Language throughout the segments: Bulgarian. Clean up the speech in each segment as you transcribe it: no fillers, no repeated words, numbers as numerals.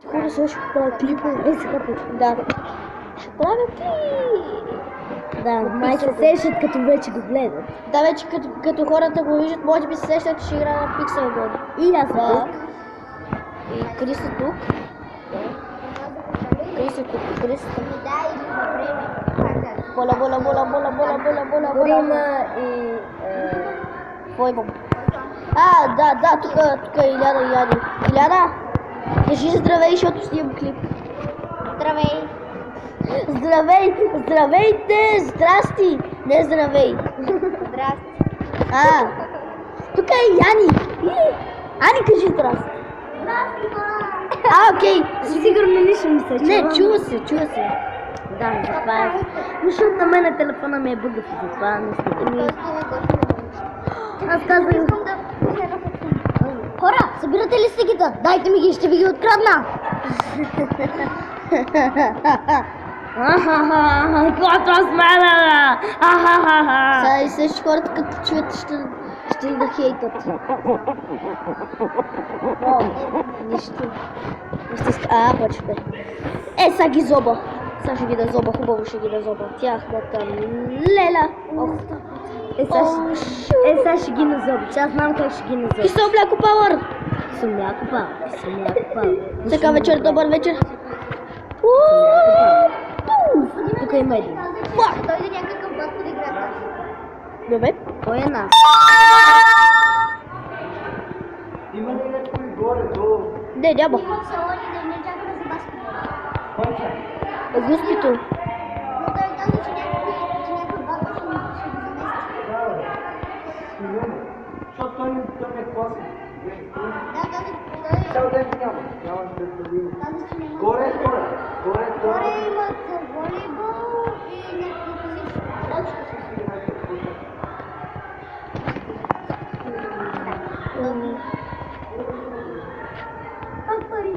Хора сега ще правя клипове. Сега да. Ще правя клип. Да, май се сещат, като вече го гледат. Да, вече като хората го виждат, може би се сещат, че ще играе на Pixel God. И аз Да. И Крис е тук. Крис е тук. Крис. Боля. Дори има и... Кой имам? Да, тук е Иляда. Иляда, кажи здравей, защото снимам клип. Здравей! Здравейте! Здрасти! Не здравей! Здрасти! Тук е Яни! Ани, кажи здрасти! Здрасти, Окей! Сигурно нищо ми се чува. Не, чува се. Да, затова е. Защото на мен телефона ми е бъгав, затова не сте. Аз казах... Хора, събирате ли стиките? Дайте ми ги, ще ви ги открадна! Каквото смеля! Сега и същи хората, като чуят, ще да хейтат. Нищо. Почвай. Сега ги зоба. Сега ще ги да зоба, хубаво ще ги да зоба. Тяхната леля. Сега ще ги назоби, че аз знам как ще ги назоби. Кисело мляко пауър. Кисело мляко пауър. Така вечер, добър вечер. Тук има един. Дойде някакъв бат под играта. Добре. Кой е нас? Има ли някой горе долу? Не, няма. Има в салони да не чака да се баскетбол. Глупито. Но той каза, че някой бат ще ги замести. Защото той не е класен. Да, каза, той Цял ден няма да видим. каза, че няма. Горе. Горе имат волейбол и някакви позиции. Пари.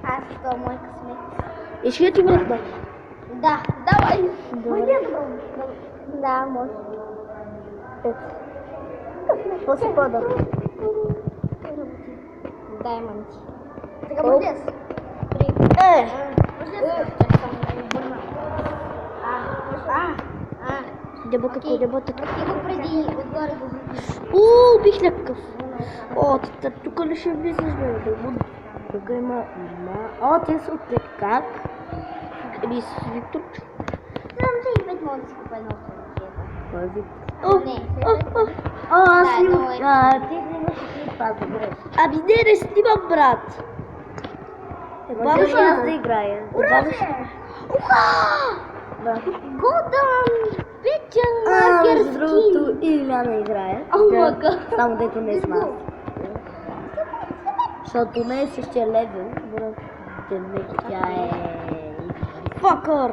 Аз то мой късмет. И ще ти връхна. Да, давай. Може ли е добро? Да, може. Какво се пада? Дай, мамчи. Сега може ли аз? Може ли аз? Дебата. Ти го преди, отгоре го върнеш. Бих някакъв. Тук ли ще влизаш, бе? Тук има... те са от как? С Виктор. Знам, че и пет мога да си купа едно автомобилета. Кой е Виктор? Не, Аз Да, имам... много е. Ти снимаш клип, аз да греш. Ами не снимам, брат. Може ли аз да играя? Оръжие! Да. Голдън! Пичен Между макер другото и Иляна играе. мага. Само дето не е с нас. Защото не е същия левел, брат. Тя е... Факър.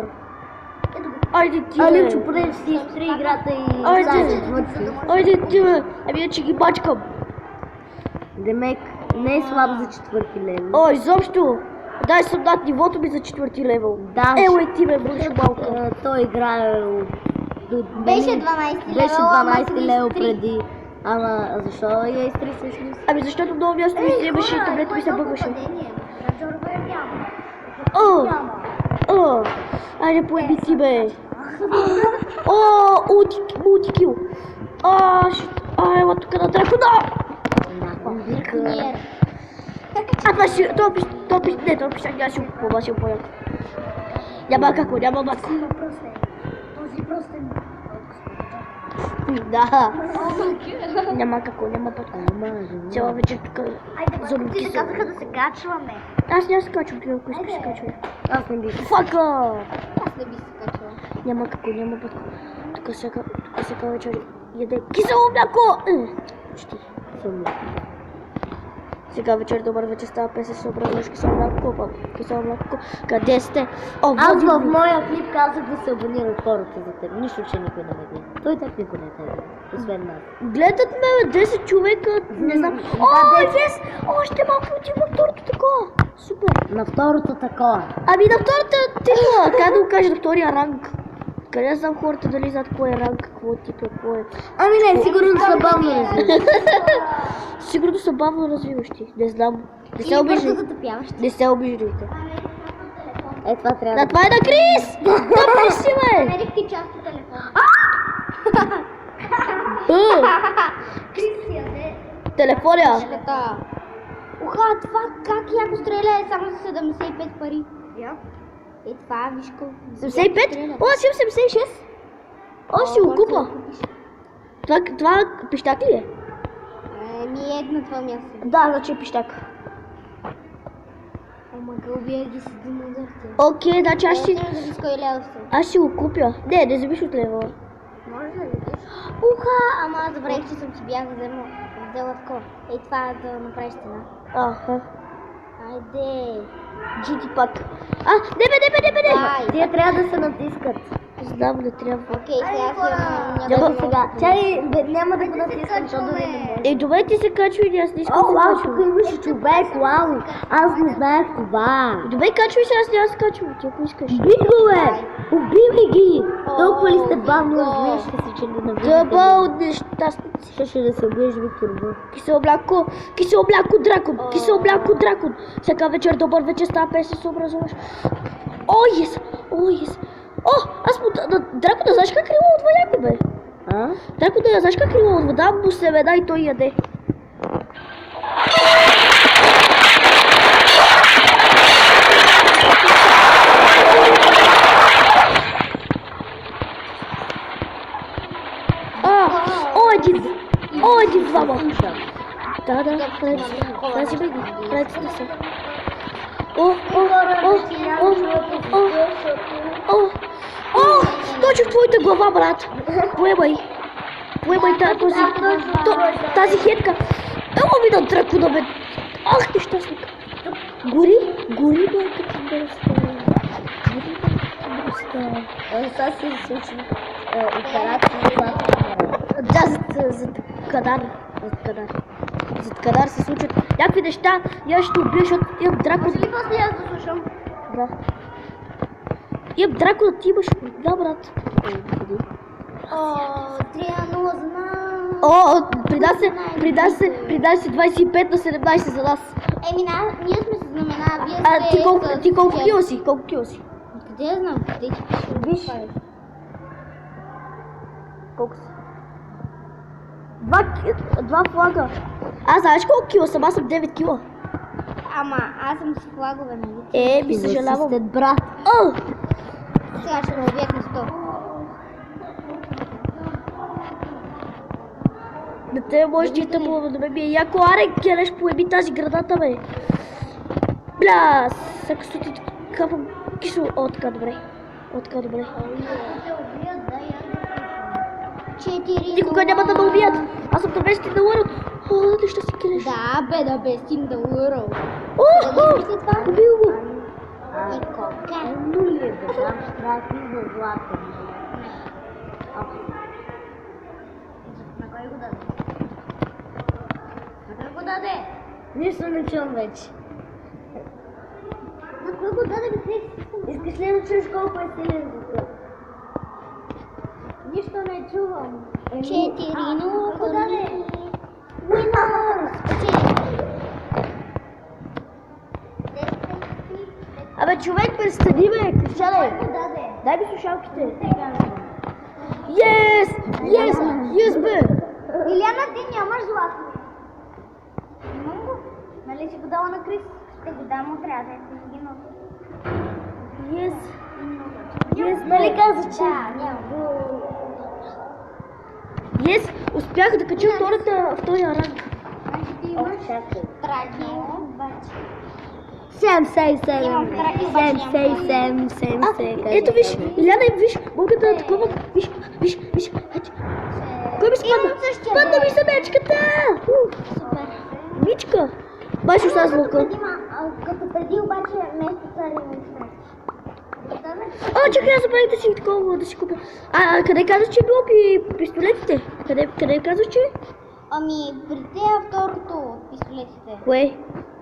Айде ти, Али, бе. че поне си изтри играта и Айде. стане четвърти. Айде ти, бе. Ами че ги бачкам. Демек не е слаб за четвърти левел. Изобщо. Дай съм над нивото ми за четвърти левел. Да, Ти, бе, бръща малка. той играе Беше 12 левел, Беше ама 12 левел изтри. преди. Ама защо я изтри всъщност? Ами защото много място ми стрибаше и таблета ми се бъгваше. Айде поеби ти, бе. Мултикил. Ела тук на дракона. Ние. Това ще... Това пишак, аз ще го поя. Няма какво. Този простен. Да. Няма какво. Цяла вечер тук. Айде, Зомби ти са. казаха да се качваме. Аз няма се качвам, ако искаш се качвам. Аз не бих. Фака! Аз не би се качвала. Няма пътко. Тук сега вечер яде кисело мляко! Почти. Сега вечер, добър вечер, става песен с образуваш кисело мляко. Къде сте? Аз в моя клип казах да се абонират хората за теб. Нищо, че никой не ме гледа. Той так никой не те гледа. Освен нас. Гледат ме 10 човека, не знам. Yes! Още малко отива на второто такова. Супер. На второто такова. Ами на втората титла, как да го кажа, на втория ранг. Къде да знам хората дали знаят кой е ранг, какво тип е, какво е. Ами не, сигурно са бавно развиващи. Сигурно са бавно развиващи. Не знам. Не се Или бързо обиждайте. затъпяващи. Не се обиждайте. Е, това трябва Да, това е на Крис! Да, си, бе! Намерих ти част от телефона. Крис си яде. Телефония. Шката. Уха, това как яко стреля е само за 75 пари. Е, това виж колко. 75? О, аз имам 76. О, ще го купа. Това пищак ли е? Ми е на това място. Да, значи е пищак. Ама го убия ги с динозаврите. Окей, значи аз ще го купя. Не зависи от лева. Може да видиш? Уха, ама аз забравих, че съм си бях взела такова. Ей, това да направиш стена. Аха. Айде. GT пак. Не. Дай. Тия трябва да се натискат. Знам, не трябва. Окей, сега си Няма Сега, чай, няма да го натискам, защото да не може. Добре, ти се качвай, аз не искам О, да вау, се тук качвам. имаше човек, вау. Аз не знаех това. Добре, качвай се, аз няма да се качвам, ти ако искаш. Бигове! Убивай ги! Толкова ли сте бавно развиващи се, че да навлизате? Дъбъл нещастници. Щеше да се убиеш, Виктор Б. Киселобляко дракон. Всяка вечер, добър вечер, става песен, се образуваш. О, ес. О, аз му на дракона, знаеш как крила от вода, бе? А? Дракона, знаеш как крила от вода, му семена и той яде. Один, двама. Да, тази беги, правите се. Точно в твоята глава, брат. Поемай тази хетка. Ела ми на дракона, бе. Ах, нещастник. Гори, бе, като бърста. Сега си случи операция. Да, зад кадар се случват някакви неща и аз ще убия, защото имам дракон. Може ли после аз да слушам? Да. Имам дракон, ти имаш. Да, брат. О, 3-0 знам. О, прида се 25 на 17 за нас. Еми, ние сме с знамена, вие сте... Ти колко кила си? Колко кила си? Къде я знам? Къде ти пише? Виж. Колко си? Два флага. Аз знаеш колко кила съм? Аз съм 9 кила. Ама, аз съм с флагове, нали? Ми съжалявам. Сте брат. О! Сега ще ме убият на 100. На тебе може да тъпо да ме бие. Яко, аре, келеш, поеби тази градата, бе. Бля, сега сто ти капам кисело. О, така добре. Никога няма да ме убият. Аз съм да бести да урал. О, защо си келеш? Да, бе, да бестим да урал. Убил го. И кока. Нули е, бе, там ще трябва да ти за злато. На кой го даде? На кой го даде? Нищо не чувам вече. На кой го даде, бе, Крис? Искаш ли да чуеш колко е силен звукът? Нищо не чувам. 4-0 го даде. Уинър! Абе, човек, представи ме, Кришане. Дай ми слушалките. Yes, бе. Иляна, ти нямаш злато. Имам го. Нали си го дала на Крис? Ще го дам отряда, ще ги нося. Yes, нали каза, че... Да, няма. Yes, успях да кача втория ранг. Значи ти имаш траки, обаче. 77. Ето виж, Иляна, виж, мога да такова, виж, кой ми спадна? Спадна ми семечката! Супер. Мичка! Баш остана звука. Като преди обаче вместо цари не сме. О, чакай, аз забравих да си такова, да си купя. Къде казваш, че е било пистолетите? Къде казваш, че? Ами, при тея второто от пистолетите.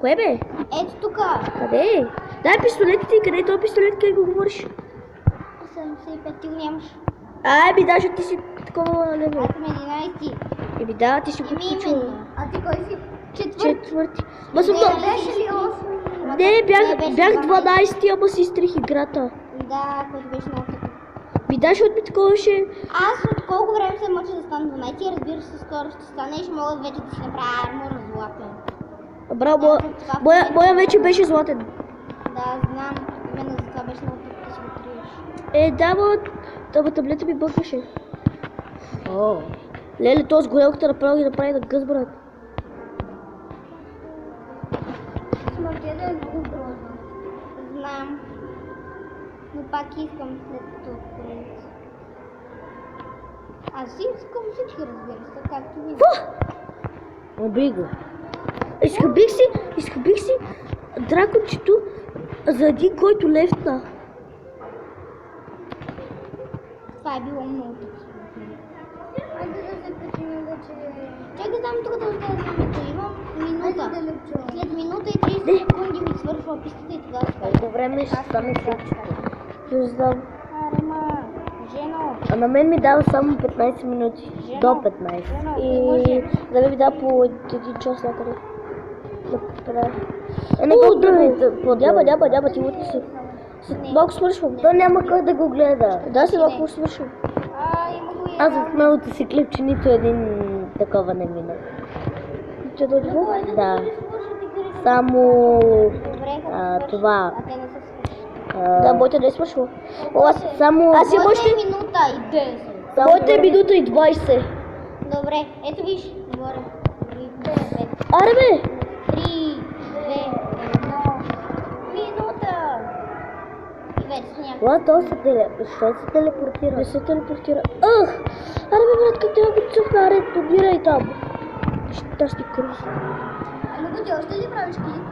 Кое бе? Ето тука. Къде? Дай пистолетите и къде е този пистолет, къде го говориш? 75 ти го нямаш. Ай, ми даже ти си такова лево. Аз съм 11. Еми да, ти си го включила. Именно. А ти кой си? Четвърти. Ма съм Не, беше ли 8? Не, беше бях 12. 12, ама си изтрих играта. Да, който беше много такъв. Ми да, защото ми такова ще... Аз от колко време се мъча да стана 12 и разбира се, скоро ще стане и ще мога вече да си направя армор златен. Браво, моя вече беше златен. Да, знам. Именно за това беше много трудно да си го триеш. Да, ама таблета ми бъкаше. Леле, този с горелката направи на гъс, брат. Смъртя е много грозно. Знам. Но пак искам след като откроя. Аз си искам всички, разбира се, както винаги. Убий го. Изхъбих си дракончето за един, който лефтна. Това е било много трудно. Айде да се качим вече. Чакай там тук да оставим. Имам минута. След минута и 30 секунди ми свършва пистата и тогава спай. Колко време ще стане всичко? Не знам. Арема, жено. А на мен ми дава само 15 минути. До 15. Жено, И да ми да по един час някъде. Да правя. Не го правите по-дълго. Няма, ти утре си. Малко свършвам. То няма кой да го гледа. Да, след малко свършвам. Има го и Аз в малото си клип, че нито един такова не мина. Те да отива? Да. Само Добре, това. а те не са свършили. Да, моите не е свършва. Само... Аз имам още... Моята е минута и 10. Моите е минута и 20. Добре, ето виж, горе. 3, 2, Аре бе! 3, 2, 1. Минута! И вече няма. Това то се Защо се телепортира? Не се телепортира. Аре бе, брат, как трябва да цъфна, аре, добирай там. Аз ти кръв. Ами го ти още ли правиш клип?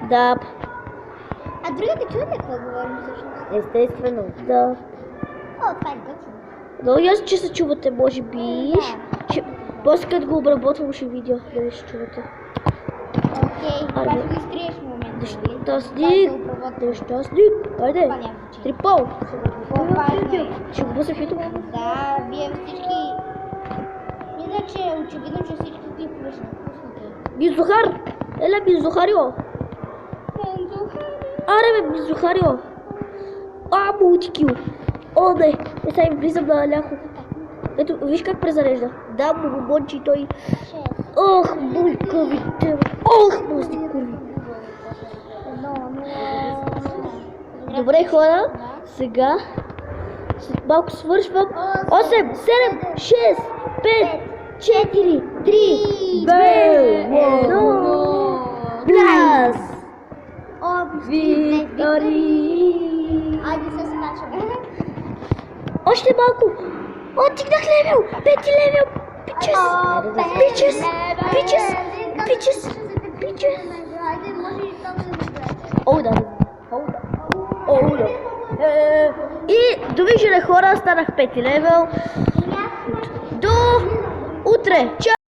Да, А другите чуят ли какво говорим всъщност? Естествено. да. О, това е гъчно. Но и аз, че се чувате, може би. После като го обработвам, ще видя дали ще чувате. Окей, това Айде. ще го изтриеш в момента, нали? Щастник! Щастник! Айде! Това няма значение. Трипъл! По-важно е. Ще го бъса в YouTube. Да, вие всички... Мисля, че е очевидно, че всички клипове ще пуснете. Мизухар! Еле, Мизухарио! Аре бе, Мизухарио! Мултикил! О, не! Сега им влизам на ляхо. Ето, виж как презарежда. Да, му бомбончи и той. Ох, булкавите! Ох, мозди курви! Добре, хора, сега след малко свършвам. 8, 7, 6, 5, 4, 3, 2, 1. Блаз! Виктори! Айде се скачаме. Още малко! Отигнах левел! 5 левел! Бичес! Бичес! Бичес! Бичес! Бичес! Айде, може и там да разбереш. О, да. О, да. И довиждане, хора, станах 5 левел. До утре! Чао!